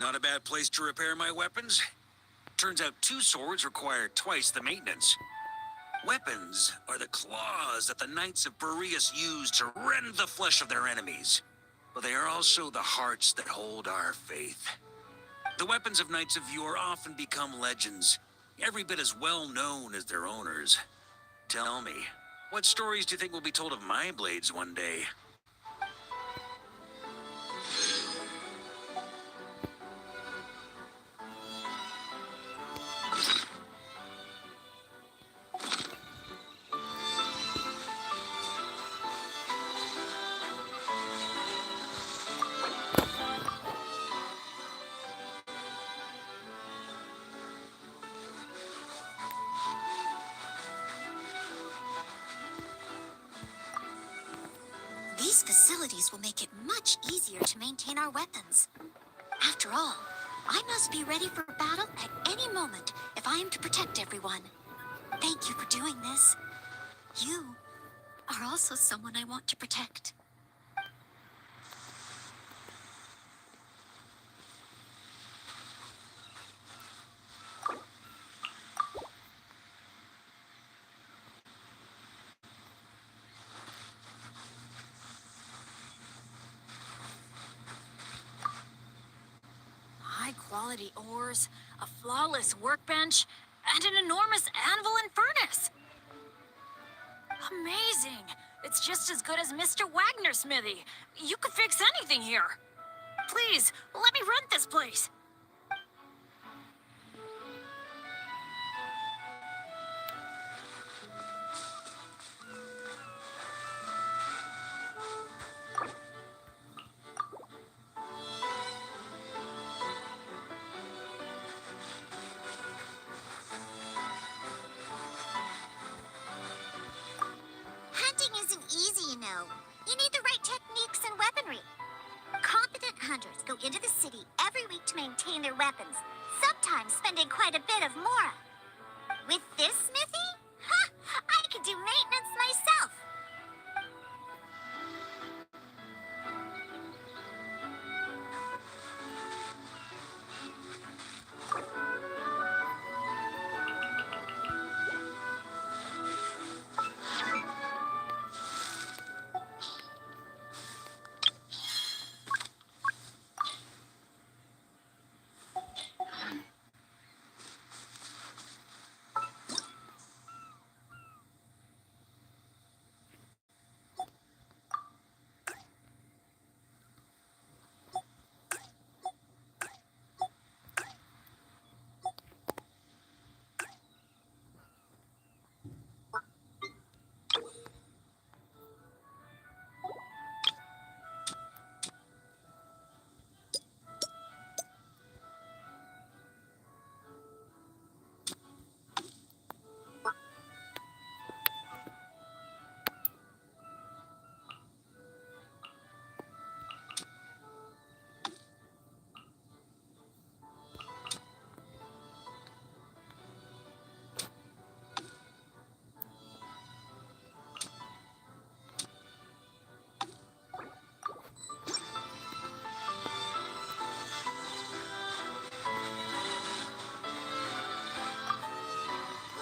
Not a bad place to repair my weapons. Turns out two swords require twice the maintenance. Weapons are the claws that the Knights of Boreas use to rend the flesh of their enemies. But they are also the hearts that hold our faith. The weapons of Knights of yore often become legends, every bit as well known as their owners. Tell me, what stories do you think will be told of my blades one day? These facilities will make it much easier to maintain our weapons. After all, I must be ready for battle at any moment if I am to protect everyone. Thank you for doing this. You are also someone I want to protect. I high-quality ores, a flawless workbench, and an enormous anvil and furnace. Amazing! It's just as good as Mr. Wagner's smithy. You could fix anything here. Please, let me rent this place. Hunting isn't easy, you know. You need the right techniques and weaponry. Competent hunters go into the city every week to maintain their weapons, sometimes spending quite a bit of mora. With this smithy, I could do maintenance myself.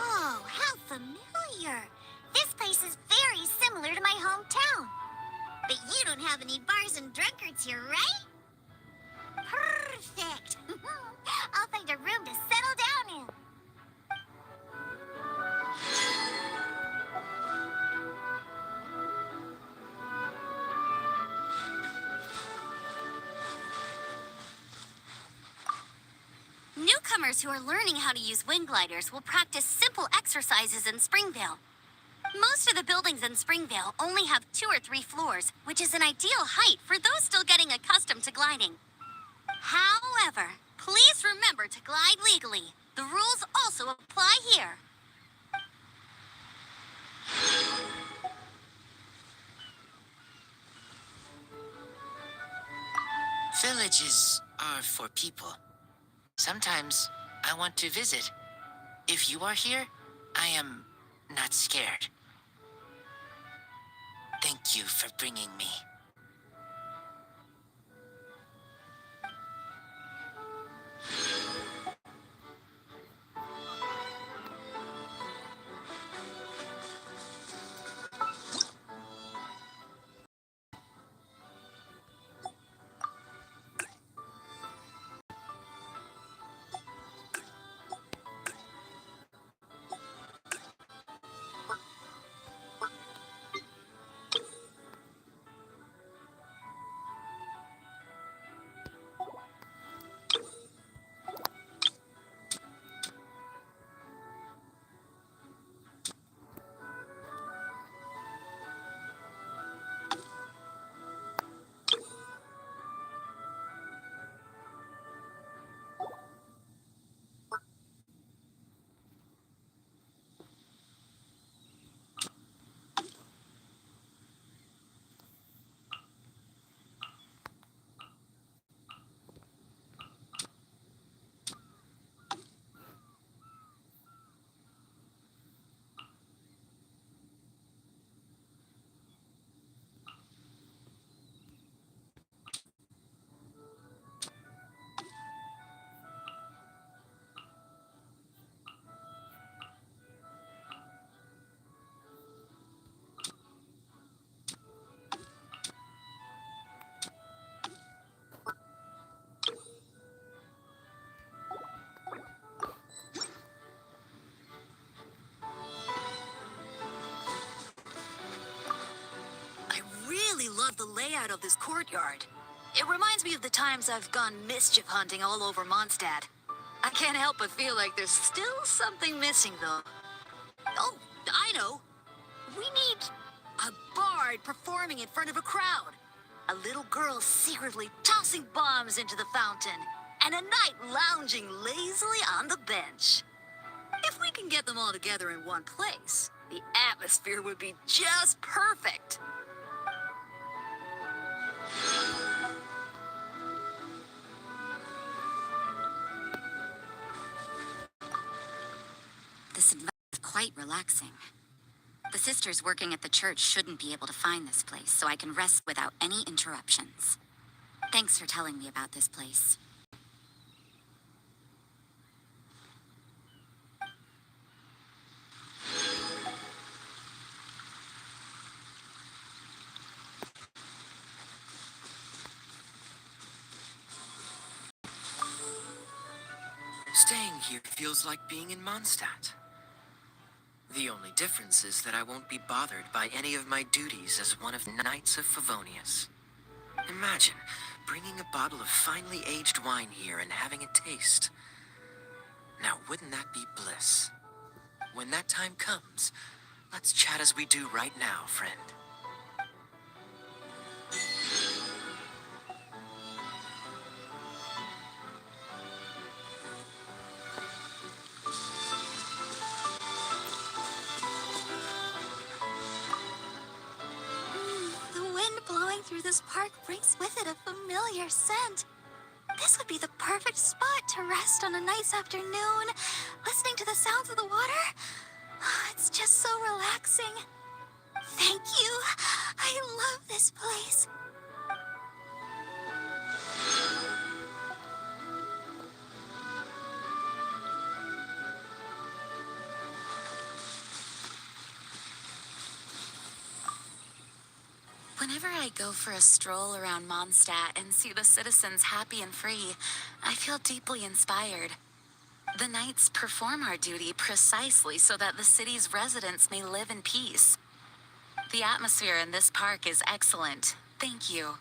Oh, how familiar. This place is very similar to my hometown. But you don't have any bars and drunkards here, right? Perfect. I'll find a room to settle down in. Newcomers who are learning how to use wing gliders will practice simple exercises in Springvale. Most of the buildings in Springvale only have 2 or 3 floors, which is an ideal height for those still getting accustomed to gliding. However, please remember to glide legally. The rules also apply here. Villages are for people. Sometimes I want to visit. If you are here, I am not scared. Thank you for bringing me. the layout of this courtyard. It reminds me of the times I've gone mischief hunting all over Mondstadt. I can't help but feel like there's still something missing, though. Oh, I know. We need a bard performing in front of a crowd. A little girl secretly tossing bombs into the fountain. And a knight lounging lazily on the bench. If we can get them all together in one place, the atmosphere would be just perfect. This advice is quite relaxing. The sisters working at the church shouldn't be able to find this place, so I can rest without any interruptions. Thanks for telling me about this place. Staying here feels like being in Mondstadt. The only difference is that I won't be bothered by any of my duties as one of the Knights of Favonius. Imagine bringing a bottle of finely aged wine here and having a taste. Now, wouldn't that be bliss? When that time comes, let's chat as we do right now, friend. The wind blowing through this park brings with it a familiar scent. This would be the perfect spot to rest on a nice afternoon, listening to the sounds of the water. It's just so relaxing. Thank you. I love this place. Whenever I go for a stroll around Mondstadt and see the citizens happy and free, I feel deeply inspired. The knights perform our duty precisely so that the city's residents may live in peace. The atmosphere in this park is excellent. Thank you.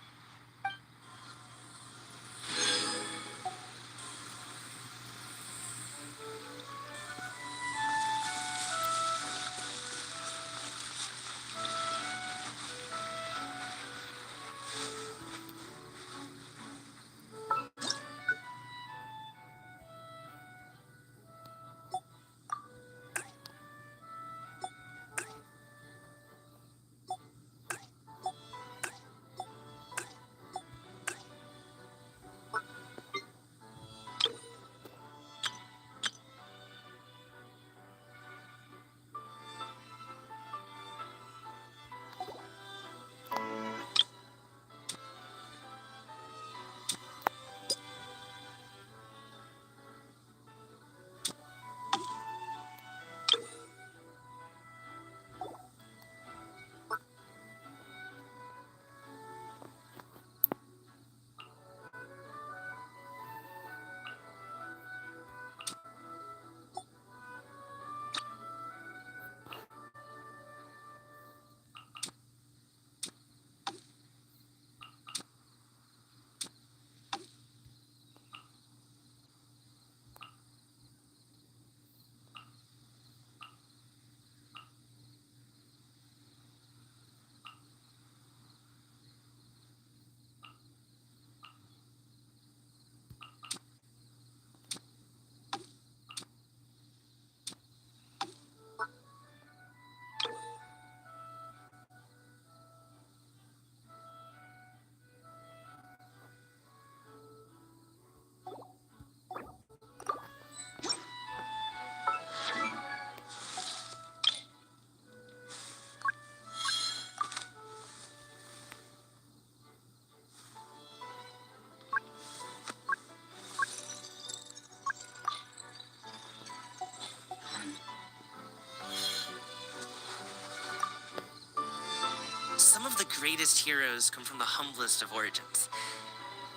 Some of the greatest heroes come from the humblest of origins.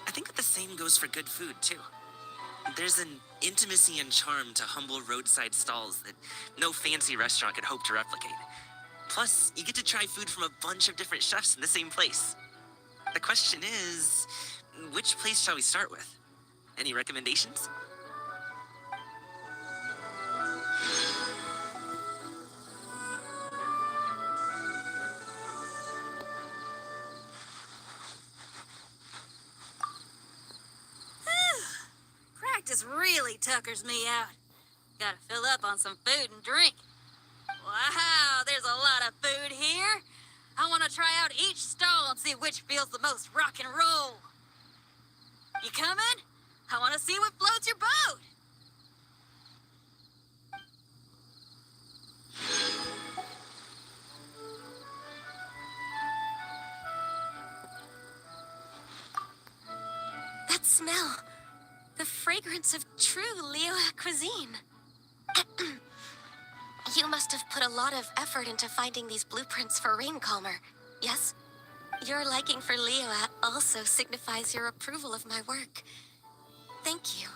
I think that the same goes for good food, too. There's an intimacy and charm to humble roadside stalls that no fancy restaurant could hope to replicate. Plus, you get to try food from a bunch of different chefs in the same place. The question is, which place shall we start with? Any recommendations? Practice really tuckers me out. Gotta fill up on some food and drink. Wow, there's a lot of food here. I want to try out each stall and see which feels the most rock and roll. You coming? I want to see what floats your boat. That smell. The fragrance of true Leo cuisine. You must have put a lot of effort into finding these blueprints for Rain Calmer, yes? Your liking for Leoat also signifies your approval of my work. Thank you.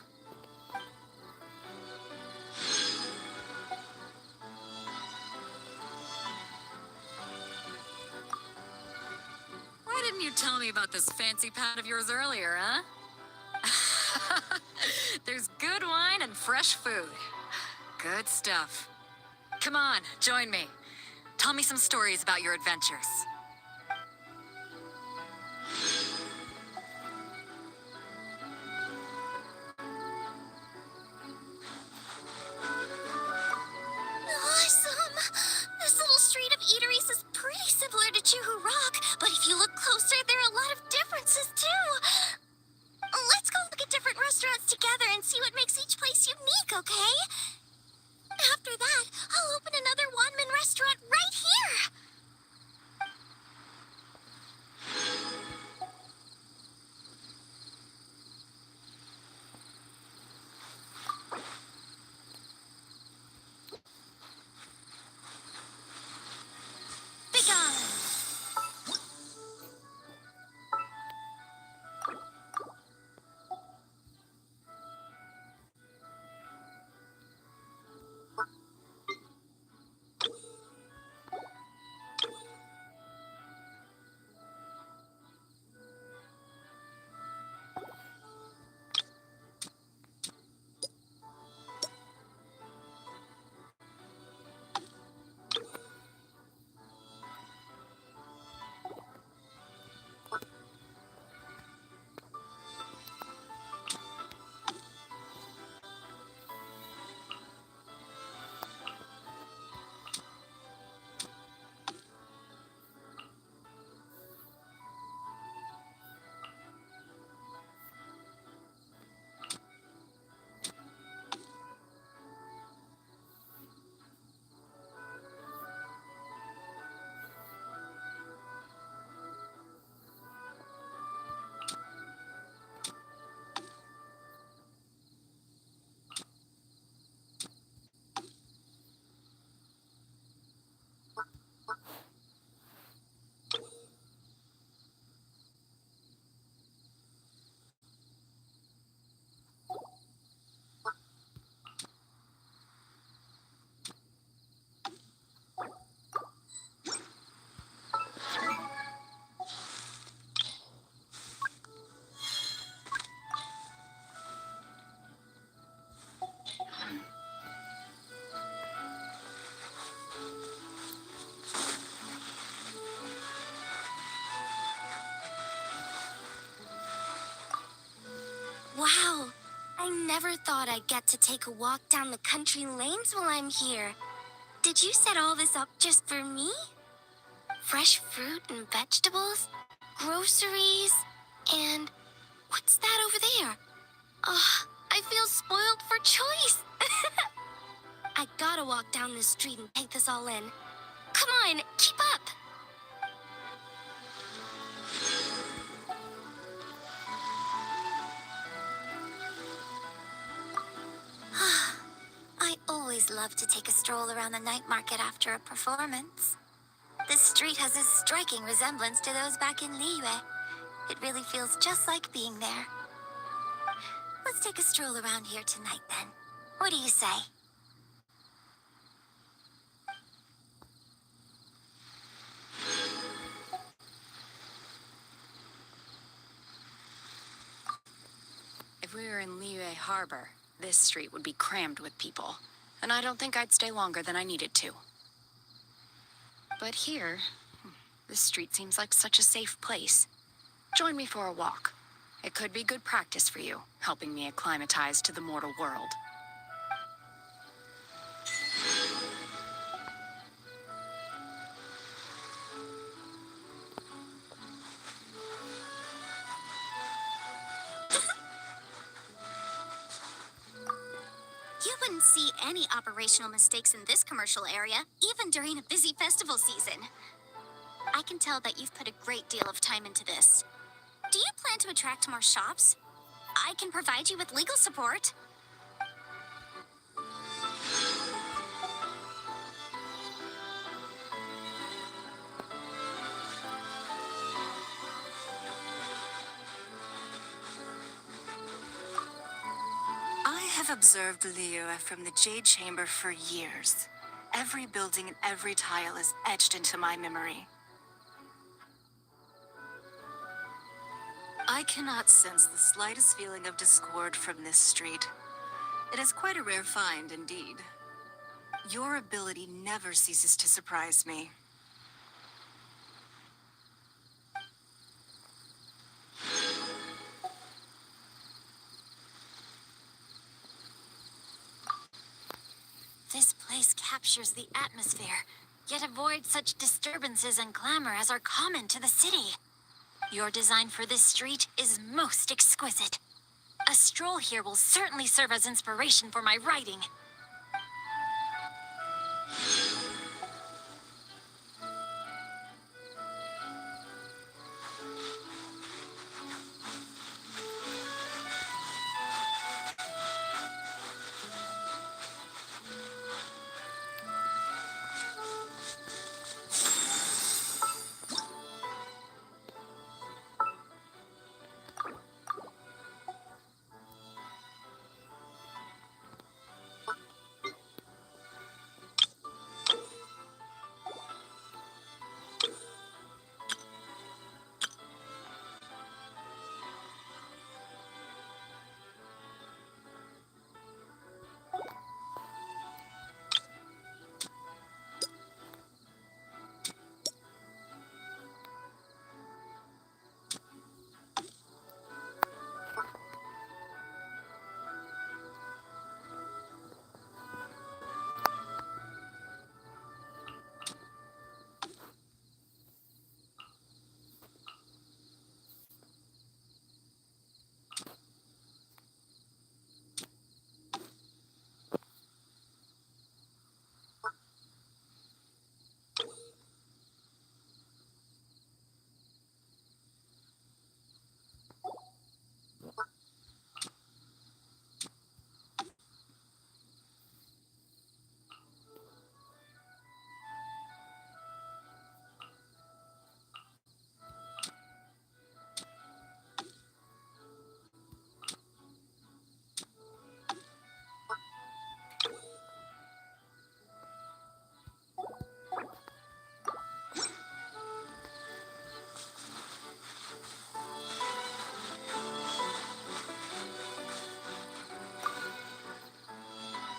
Why didn't you tell me about this fancy pad of yours earlier, huh? There's good wine and fresh food. Good stuff. Come on, join me. Tell me some stories about your adventures. Awesome! This little street of eateries is pretty similar to Chuhu Rock, but if you look closer, there are a lot of differences too. Let's go look at different restaurants together and see what makes each place unique, okay? After that, I'll open another Wanman restaurant right here. Begone! Wow, I never thought I'd get to take a walk down the country lanes while I'm here. Did you set all this up just for me? Fresh fruit and vegetables, groceries, and what's that over there? Oh, I feel spoiled for choice. I gotta walk down this street and take this all in. Come on, keep up. I always love to take a stroll around the night market after a performance. This street has a striking resemblance to those back in Liyue. It really feels just like being there. Let's take a stroll around here tonight then. What do you say? we're in Liyue Harbor, this street would be crammed with people, and I don't think I'd stay longer than I needed to. But here, this street seems like such a safe place. Join me for a walk. It could be good practice for you, helping me acclimatize to the mortal world. You wouldn't see any operational mistakes in this commercial area, even during a busy festival season. I can tell that you've put a great deal of time into this. Do you plan to attract more shops? I can provide you with legal support. I have observed Liyue from the Jade Chamber for years. Every building and every tile is etched into my memory. I cannot sense the slightest feeling of discord from this street. It is quite a rare find indeed. Your ability never ceases to surprise me. This place captures the atmosphere, yet avoids such disturbances and clamor as are common to the city. Your design for this street is most exquisite. A stroll here will certainly serve as inspiration for my writing.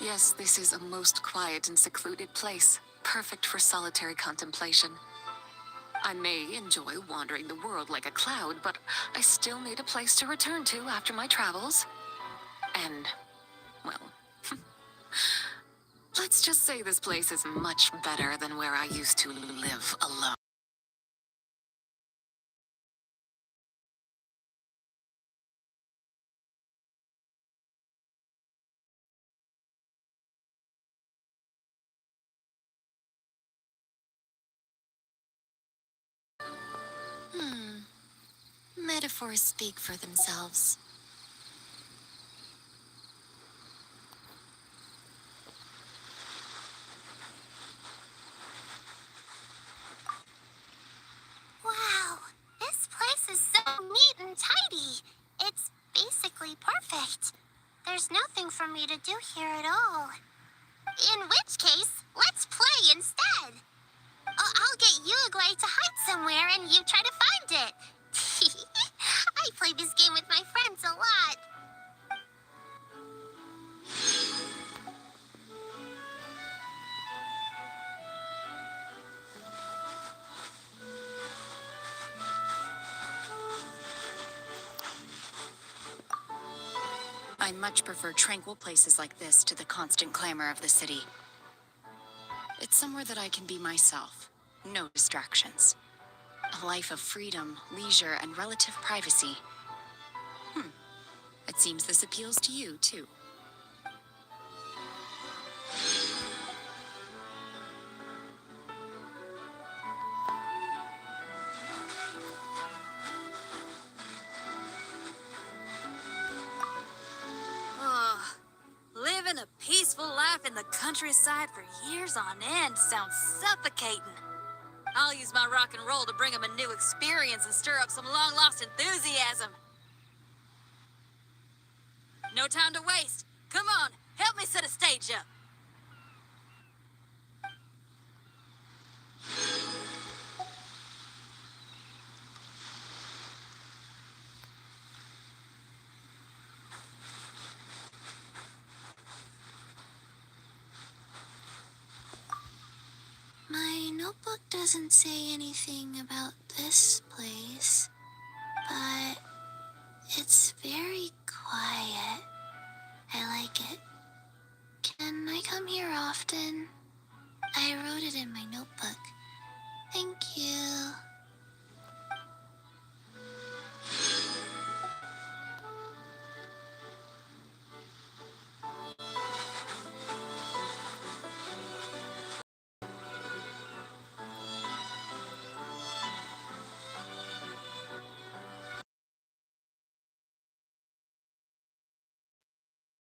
Yes, this is a most quiet and secluded place, perfect for solitary contemplation. I may enjoy wandering the world like a cloud, but I still need a place to return to after my travels. And, well, let's just say this place is much better than where I used to live alone. Metaphors speak for themselves. Wow, this place is so neat and tidy. It's basically perfect. There's nothing for me to do here at all. In which case, let's play instead. I'll get Uruguay to hide somewhere and you try to find it. I play this game with my friends a lot. I much prefer tranquil places like this to the constant clamor of the city. It's somewhere that I can be myself. No distractions. A life of freedom, leisure, and relative privacy. It seems this appeals to you, too. Ugh. Living a peaceful life in the countryside for years on end sounds suffocating. I'll use my rock and roll to bring them a new experience and stir up some long-lost enthusiasm. No time to waste. Come on, help me set a stage up. My notebook doesn't say anything about this place, but it's very quiet. I like it. Can I come here often? I wrote it in my notebook.